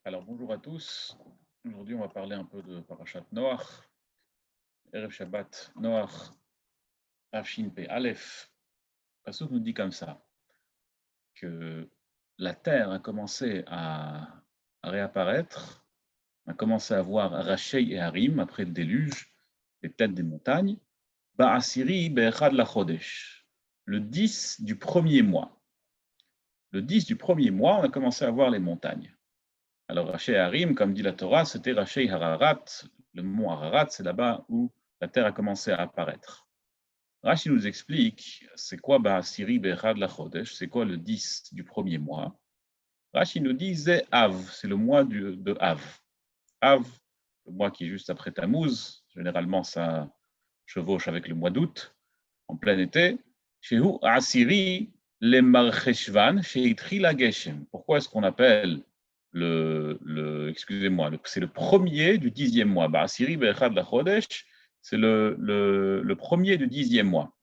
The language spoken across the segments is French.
Alors bonjour à tous. Aujourd'hui, on va parler un peu de Parashat Noach, Erev Shabbat, Noach, Afshin Pe Aleph. Passouk nous dit comme ça que la terre a commencé à réapparaître, a commencé à voir Rachei et Harim après le déluge, les têtes des montagnes, Ba'asiri Be'echad la Chodesh, le 10 du premier mois. Le 10 du premier mois, on a commencé à voir les montagnes. Alors, Rachei Harim, comme dit la Torah, c'était Rachei Hararat. Le mont Hararat, c'est là-bas où la terre a commencé à apparaître. Rashi nous explique, c'est quoi Ba'asiri Be'echad la Chodesh, c'est quoi le 10 du premier mois. Rashi nous dit Ze Av, c'est le mois de Av. Av, le mois qui est juste après Tammuz, généralement ça chevauche avec le mois d'août, en plein été. Shehu Asiri le Marcheshvan, Sheitchila Geshem. Pourquoi est-ce qu'on appelle c'est le premier du 10e mois. Ba'asiri Be'echad la Chodesh, c'est le premier du 10e mois.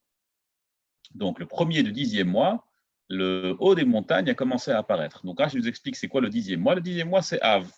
Donc, le premier du 10e mois, le haut des montagnes a commencé à apparaître. Donc, là, je vous explique c'est quoi le 10e mois. Le 10e mois, c'est Av.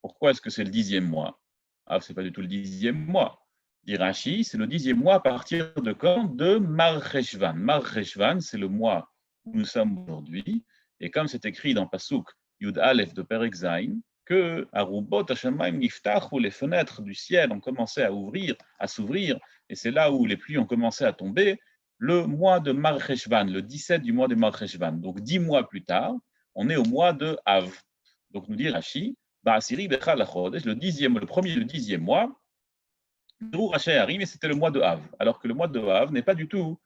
Pourquoi est-ce que c'est le 10e mois? Av, ce n'est pas du tout le 10e mois. Dit Rashi, c'est le 10e mois à partir de quand? De Mar-Cheshvan. Mar-Cheshvan, c'est le mois où nous sommes aujourd'hui. Et comme c'est écrit dans Pasuk Yud Aleph de Perek Zayin, que Arubot Hashamayim Niftach, où les fenêtres du ciel ont commencé à s'ouvrir, et c'est là où les pluies ont commencé à tomber, le mois de Mar-Cheshvan, le 17 du mois de Mar-Cheshvan. Donc 10 mois plus tard, on est au mois de Av. Donc nous dit Rashi, Ba'asiri Bechad la Chodesh, le premier du 10e mois, Rachei Harim, et c'était le mois de Av. Alors que le mois de Av n'est pas du tout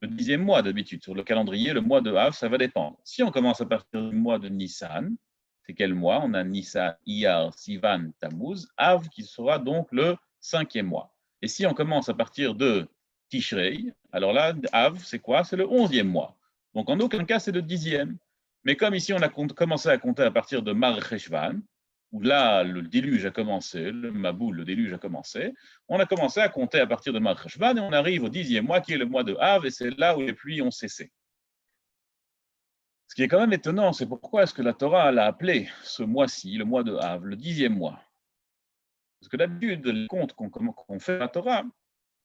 le 10e mois d'habitude. Sur le calendrier, le mois de Av, ça va dépendre. Si on commence à partir du mois de Nissan, c'est quel mois? On a Nissan, Iyar, Sivan, Tammuz, Av qui sera donc le 5e mois. Et si on commence à partir de Tishrei, alors là, Av, c'est quoi? C'est le 11e mois. Donc en aucun cas, c'est le 10e. Mais comme ici, on a commencé à compter à partir de Mar Cheshvan, où là, le déluge a commencé, le Maboul, le déluge a commencé, on a commencé à compter à partir de Mar Cheshvan et on arrive au 10e mois qui est le mois de Av et c'est là où les pluies ont cessé. Ce qui est quand même étonnant, c'est pourquoi est-ce que la Torah l'a appelé ce mois-ci, le mois de Av, le 10e mois. Parce que d'habitude, les comptes qu'on fait à la Torah,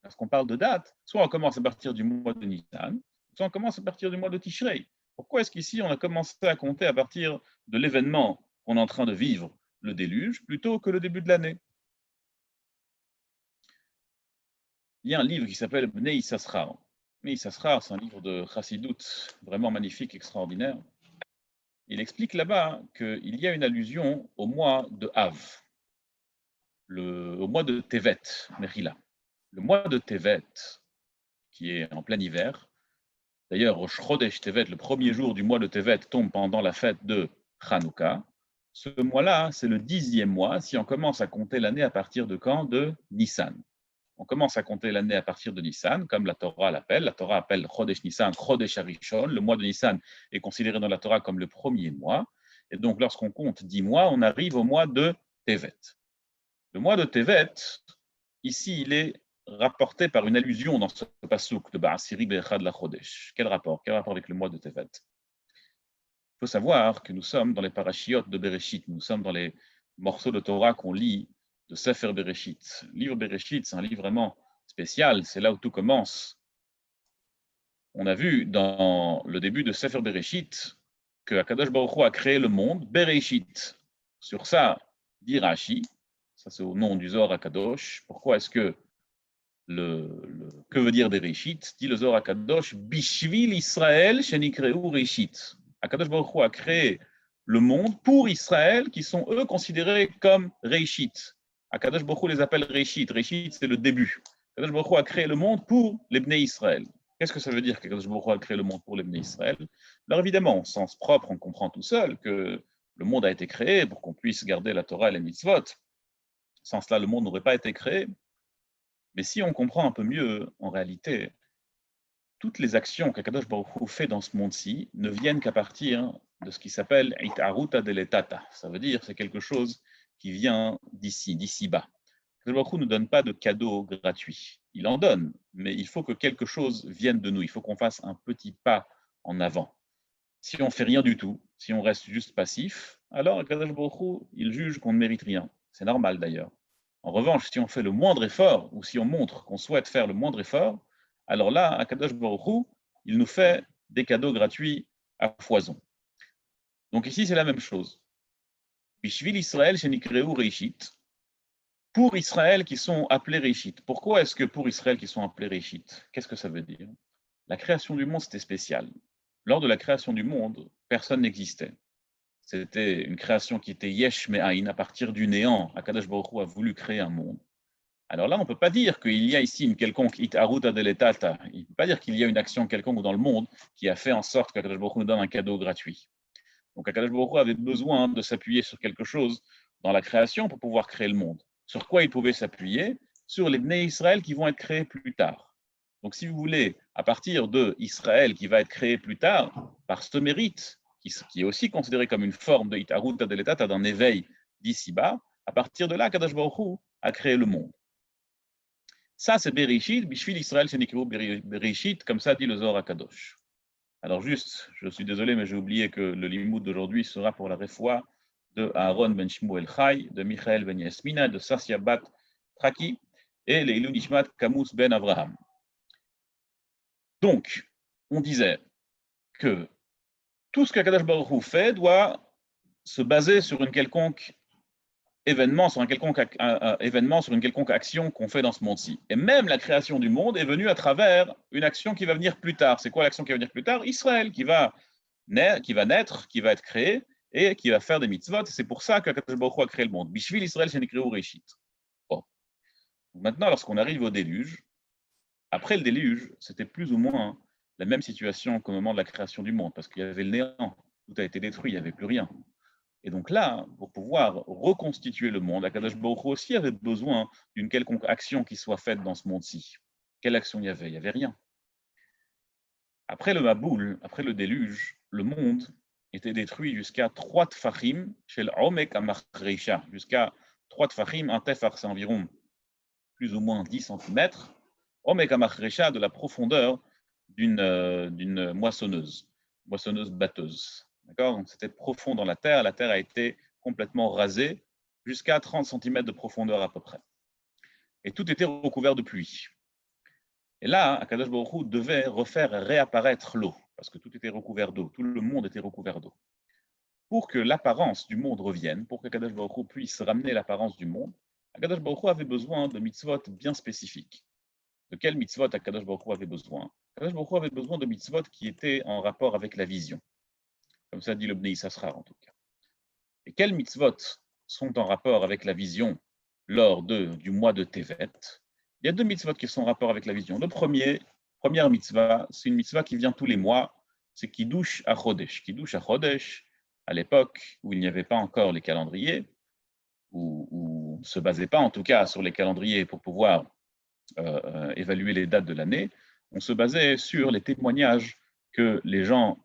lorsqu'on parle de date, soit on commence à partir du mois de Nissan, soit on commence à partir du mois de Tishrei. Pourquoi est-ce qu'ici on a commencé à compter à partir de l'événement qu'on est en train de vivre, le déluge, plutôt que le début de l'année? Il y a un livre qui s'appelle Bnei Yissaschar. Bnei Yissaschar, c'est un livre de Chassidut, vraiment magnifique, extraordinaire. Il explique là-bas qu'il y a une allusion au mois de Av, au mois de Tevet, Mechila. Le mois de Tevet, qui est en plein hiver. D'ailleurs, Rosh Chodesh Tevet, le premier jour du mois de Tevet, tombe pendant la fête de Hanouka. Ce mois-là, c'est le 10e mois, si on commence à compter l'année à partir de quand? De Nissan. On commence à compter l'année à partir de Nissan, comme la Torah l'appelle. La Torah appelle Chodesh Nissan, Chodesh Harishon. Le mois de Nissan est considéré dans la Torah comme le premier mois. Et donc, lorsqu'on compte 10 mois, on arrive au mois de Tevet. Le mois de Tevet, ici, il est rapporté par une allusion dans ce passouk de Ba'asiri Be'echad la Chodesh. Quel rapport avec le mois de Tevet? Il faut savoir que nous sommes dans les parachiotes de Bereshit, nous sommes dans les morceaux de Torah qu'on lit de Sefer Bereshit. Le livre Bereshit, c'est un livre vraiment spécial, c'est là où tout commence. On a vu dans le début de Sefer Bereshit que Akadosh Baruch Hu a créé le monde, Bereshit. Sur ça, dit Rashi, ça c'est au nom du Zohar Akadosh. Pourquoi est-ce que que veut dire Bereshit? Dit le Zohar Akadosh, Bishvil Israël Shenikreu Reshit. Akadosh Baruch Hu a créé le monde pour Israël, qui sont eux considérés comme Reshit. Akadosh Baruch Hu les appelle Reshit. Reshit, c'est le début. Akadosh Baruch Hu a créé le monde pour les Bnei Israël. Qu'est-ce que ça veut dire qu'Akadosh Baruch Hu a créé le monde pour les Bnei Israël? Alors évidemment, au sens propre, on comprend tout seul que le monde a été créé pour qu'on puisse garder la Torah et les mitzvot. Sans cela, le monde n'aurait pas été créé. Mais si on comprend un peu mieux, en réalité, toutes les actions qu'Akadosh Baruch Hu fait dans ce monde-ci ne viennent qu'à partir de ce qui s'appelle Itaruta deletata. Ça veut dire c'est quelque chose qui vient d'ici-bas. Akadosh Baruch Hu ne donne pas de cadeaux gratuits. Il en donne, mais il faut que quelque chose vienne de nous. Il faut qu'on fasse un petit pas en avant. Si on ne fait rien du tout, si on reste juste passif, alors Akadosh Baruch Hu, il juge qu'on ne mérite rien. C'est normal d'ailleurs. En revanche, si on fait le moindre effort, ou si on montre qu'on souhaite faire le moindre effort, alors là, Akadosh Baruch Hu, il nous fait des cadeaux gratuits à foison. Donc ici, c'est la même chose. Bishvil Israël, Shenikreu Reishit. Pour Israël qui sont appelés Réchit. Pourquoi est-ce que pour Israël qui sont appelés Réchit? Qu'est-ce que ça veut dire? La création du monde, c'était spécial. Lors de la création du monde, personne n'existait. C'était une création qui était yesh me'ain, à partir du néant. Akadosh Baruch Hu a voulu créer un monde. Alors là, on ne peut pas dire qu'il y a ici une quelconque itaruta deletata. Il ne peut pas dire qu'il y a une action quelconque dans le monde qui a fait en sorte qu'Akadosh Baruch Hu nous donne un cadeau gratuit. Donc Akadosh Baruch Hu avait besoin de s'appuyer sur quelque chose dans la création pour pouvoir créer le monde. Sur quoi il pouvait s'appuyer? Sur les Bnei Israël qui vont être créés plus tard. Donc si vous voulez, à partir de Israël qui va être créé plus tard, par ce mérite, qui est aussi considéré comme une forme de Itaruta Deletata, d'un éveil d'ici-bas, à partir de là, Akadosh Baruch Hu a créé le monde. Ça, c'est Bereshit, Bishvil Israël Shenikru Bereshit, comme ça dit le Zohar HaKadosh. Alors juste, je suis désolé, mais j'ai oublié que le limoud d'aujourd'hui sera pour la refoua de Aaron ben Shmuel Chai, de Michael ben Yasmina, de Sassia bat Traki et Leilou Nishmat Kamous ben Abraham. Donc, on disait que tout ce qu'Akadosh Baruch Hu fait doit se baser sur une quelconque événement, sur une quelconque action qu'on fait dans ce monde-ci. Et même la création du monde est venue à travers une action qui va venir plus tard. C'est quoi l'action qui va venir plus tard? Israël, qui va naître, qui va être créé et qui va faire des mitzvot. C'est pour ça qu'Akadosh Baruch Hu a créé le monde. Bishvil Israël Shenikru Réchit. Bon. Maintenant, lorsqu'on arrive au déluge, après le déluge, c'était plus ou moins la même situation qu'au moment de la création du monde, parce qu'il y avait le néant, tout a été détruit, il n'y avait plus rien. Et donc là, pour pouvoir reconstituer le monde, Akadosh Baruch Hu aussi avait besoin d'une quelconque action qui soit faite dans ce monde-ci. Quelle action il y avait? Il n'y avait rien. Après le Maboul, après le déluge, le monde était détruit jusqu'à 3 tfachim chez l'Omek Amachreisha, jusqu'à 3 tfachim, un tefar c'est environ plus ou moins 10 cm, Omek Amachreisha de la profondeur d'une moissonneuse batteuse. D'accord? Donc c'était profond dans la terre a été complètement rasée jusqu'à 30 cm de profondeur à peu près. Et tout était recouvert de pluie. Et là, Akadosh Baruch Hu devait refaire réapparaître l'eau, parce que tout était recouvert d'eau, tout le monde était recouvert d'eau. Pour que l'apparence du monde revienne, pour qu'Akadosh Baruch Hu puisse ramener l'apparence du monde, Akadosh Baruch Hu avait besoin de mitzvot bien spécifiques. De quel mitzvot Akadosh Baruch Hu avait besoin? Akadosh Baruch Hu avait besoin de mitzvot qui étaient en rapport avec la vision. Comme ça dit le Bnei Issachar en tout cas. Et quels mitzvot sont en rapport avec la vision lors du mois de Tevet? Il y a 2 mitzvot qui sont en rapport avec la vision. Le première mitzvah, c'est une mitzvah qui vient tous les mois, c'est Kiddush HaChodesh. Kiddush HaChodesh, à l'époque où il n'y avait pas encore les calendriers, où on ne se basait pas en tout cas sur les calendriers pour pouvoir évaluer les dates de l'année, on se basait sur les témoignages que les gens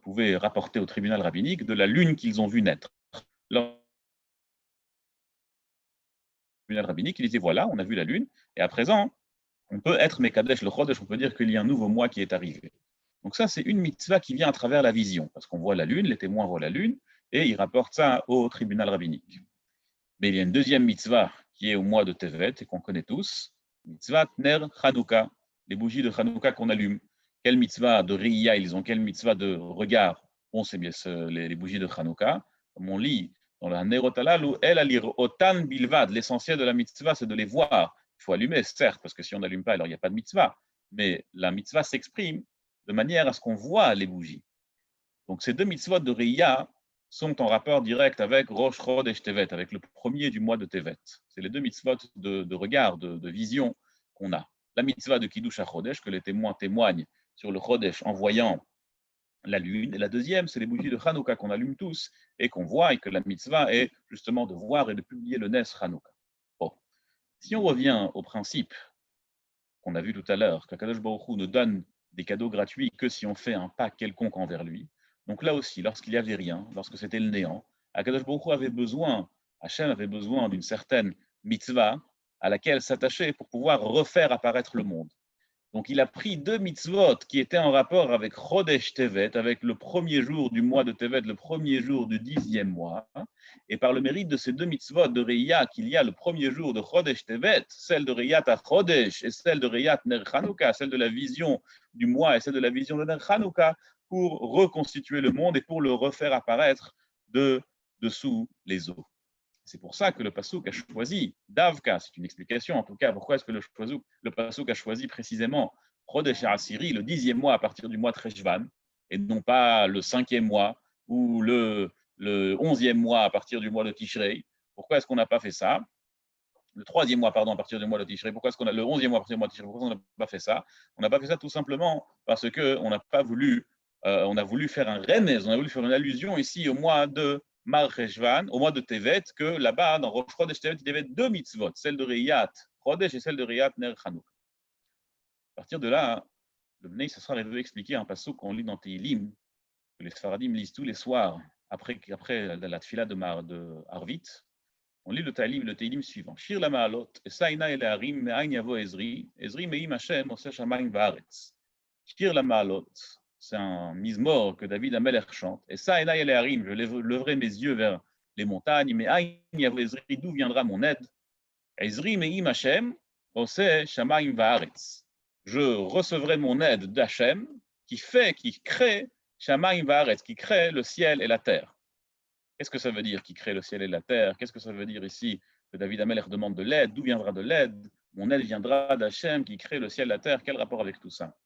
pouvaient rapporter au tribunal rabbinique de la lune qu'ils ont vue naître. Le tribunal rabbinique, il disait voilà, on a vu la lune, et à présent, on peut être Mekadesh le Chodesh, on peut dire qu'il y a un nouveau mois qui est arrivé. Donc ça, c'est une mitzvah qui vient à travers la vision, parce qu'on voit la lune, les témoins voient la lune, et ils rapportent ça au tribunal rabbinique. Mais il y a une deuxième mitzvah qui est au mois de Tevet, et qu'on connaît tous, mitzvah Ner Chanukah, les bougies de Chanukah qu'on allume. Quelle mitzvah de Riya ils ont, quelle mitzvah de regard? Bon, c'est bien les bougies de Chanukah. Comme on lit dans la Nerotala, où El alir otan bilvad, l'essentiel de la mitzvah, c'est de les voir. Il faut allumer, certes, parce que si on n'allume pas, alors il n'y a pas de mitzvah. Mais la mitzvah s'exprime de manière à ce qu'on voit les bougies. Donc ces 2 mitzvot de Riya sont en rapport direct avec Rosh Chodesh Tevet, avec le premier du mois de Tevet. C'est les 2 mitzvot de regard, de vision qu'on a. La mitzvah de Kiddush HaChodesh, que les témoins témoignent sur le Chodesh en voyant la lune. Et la deuxième, c'est les bougies de Hanouka qu'on allume tous et qu'on voit, et que la mitzvah est justement de voir et de publier le Nes Hanouka. Bon. Si on revient au principe qu'on a vu tout à l'heure, qu'Akadosh Baruch Hu ne donne des cadeaux gratuits que si on fait un pas quelconque envers lui. Donc là aussi, lorsqu'il n'y avait rien, lorsque c'était le néant, Akadosh Baruch Hu avait besoin, Hachem avait besoin d'une certaine mitzvah à laquelle s'attacher pour pouvoir refaire apparaître le monde. Donc, il a pris 2 mitzvot qui étaient en rapport avec Chodesh Tevet, avec le premier jour du mois de Tevet, le premier jour du 10e mois. Et par le mérite de ces 2 mitzvot de Reïa qu'il y a le premier jour de Chodesh Tevet, celle de Reïat à Chodesh et celle de Reïat Ner Chanukah, celle de la vision du mois et celle de la vision de Ner Chanukah, pour reconstituer le monde et pour le refaire apparaître de dessous les eaux. C'est pour ça que le Passouk a choisi Davka, c'est une explication en tout cas, pourquoi est-ce que le Passouk a choisi précisément Chodesh HaAsiri, le 10e mois à partir du mois de Treshvan, et non pas le 5e mois ou le 11e mois à partir du mois de Tishrei. Pourquoi est-ce qu'on n'a pas fait ça? Le 3e mois, pardon, à partir du mois de Tishrei. Pourquoi est-ce qu'on a le 11e mois à partir du mois de Tishrei? Pourquoi on n'a pas fait ça? On n'a pas fait ça tout simplement parce qu'on n'a pas voulu, on a voulu faire un remez, on a voulu faire une allusion ici au mois de Mar Cheshvan, au mois de Tevet, que là-bas, dans Rosh Chodesh Tevet, il y avait 2 mitzvot, celle de Riyat Chodesh et celle de Riyat Ner Chanukah. À partir de là, le Bnei Sasra veut expliquer un passage qu'on lit dans Tehillim, que les Sfaradim lisent tous les soirs, après la tfila de Arvit. On lit le Tehillim suivant. Shir la ma'alot, esaina el ha'arim me'ain yavo Ezri, Ezri me'im Hashem oseh shamayim va'aretz. Shir la ma'alot, c'est un mizmor que David Amelech chante. Esaina el ha'arim, je leverai mes yeux vers les montagnes, me'ain yavo Ezri, d'où viendra mon aide? Ezri me'im Hashem oseh shamayim va'aretz. Je recevrai mon aide d'Hachem qui crée shamayim va'aretz, qui crée le ciel et la terre. Qu'est-ce que ça veut dire qui crée le ciel et la terre? Qu'est-ce que ça veut dire ici que David Amelech demande de l'aide? D'où viendra de l'aide? Mon aide viendra d'Hachem qui crée le ciel et la terre. Quel rapport avec tout ça?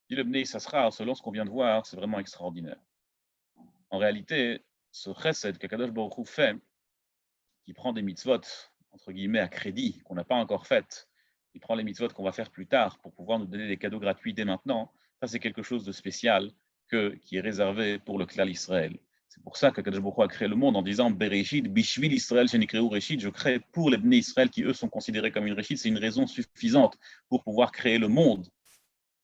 Dit le Bnei Sasra, selon ce qu'on vient de voir, c'est vraiment extraordinaire. En réalité, ce chesed qu'Akadosh Baruch Hu fait, qui prend des mitzvot, entre guillemets, à crédit, qu'on n'a pas encore faites, il prend les mitzvot qu'on va faire plus tard pour pouvoir nous donner des cadeaux gratuits dès maintenant, ça c'est quelque chose de spécial qui est réservé pour le Klal Israël. C'est pour ça que Kadosh Baruch Hu a créé le monde en disant Bereshit, Bishvil Israël, Shenikreu Reshit, je crée pour les Bnei Israël qui eux sont considérés comme une Reshit, c'est une raison suffisante pour pouvoir créer le monde.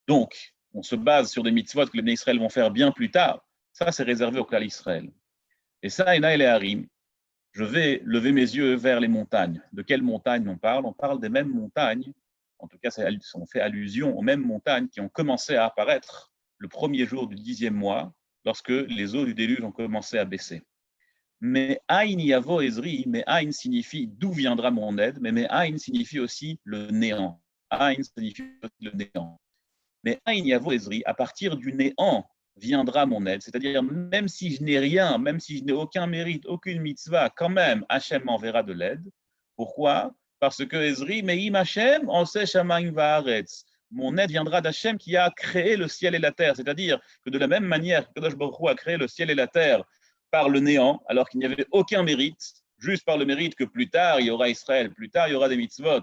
Donc, on se base sur des mitzvot que les Bnei Israël vont faire bien plus tard. Ça, c'est réservé au Klal Israël. Et ça, Ena et Harim, je vais lever mes yeux vers les montagnes. De quelles montagnes on parle? On parle des mêmes montagnes, en tout cas, on fait allusion aux mêmes montagnes qui ont commencé à apparaître le premier jour du 10e mois, lorsque les eaux du déluge ont commencé à baisser. Mais Aïn Yavo Ezri, mais Aïn signifie d'où viendra mon aide, mais Aïn signifie aussi le néant. Aïn signifie le néant. Mais Aïn Yavo Ezri, à partir du néant viendra mon aide, c'est-à-dire même si je n'ai rien, même si je n'ai aucun mérite, aucune mitzvah, quand même Hachem m'enverra de l'aide. Pourquoi? Parce que Ezri, Me'im Hachem, oseh shamayim va'aretz. Mon aide viendra d'Hachem qui a créé le ciel et la terre. C'est-à-dire que de la même manière que Kadosh Baruch Hu a créé le ciel et la terre par le néant, alors qu'il n'y avait aucun mérite, juste par le mérite que plus tard il y aura Israël, plus tard il y aura des mitzvot.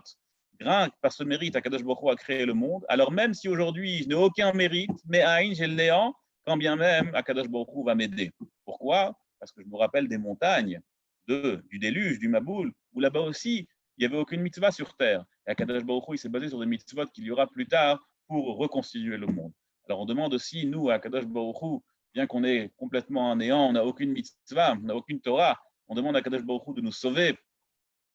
Grâce par ce mérite, Kadosh Baruch Hu a créé le monde. Alors même si aujourd'hui je n'ai aucun mérite, mais Aïn, j'ai le néant, quand bien même Akadosh Baruch Hu va m'aider. Pourquoi? Parce que je me rappelle des montagnes, du déluge, du Maboul, où là-bas aussi, il n'y avait aucune mitzvah sur terre. Et Akadosh Baruch Hu, il s'est basé sur des mitzvot qu'il y aura plus tard pour reconstituer le monde. Alors on demande aussi, nous, à Akadosh Baruch Hu, bien qu'on est complètement en néant, on n'a aucune mitzvah, on n'a aucune Torah, on demande à Akadosh Baruch Hu de nous sauver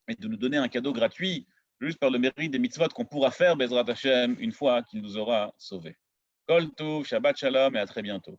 et de nous donner un cadeau gratuit, juste par le mérite des mitzvot qu'on pourra faire, Bezrat Hashem, une fois qu'il nous aura sauvés. Kol Tov, Shabbat Shalom et à très bientôt.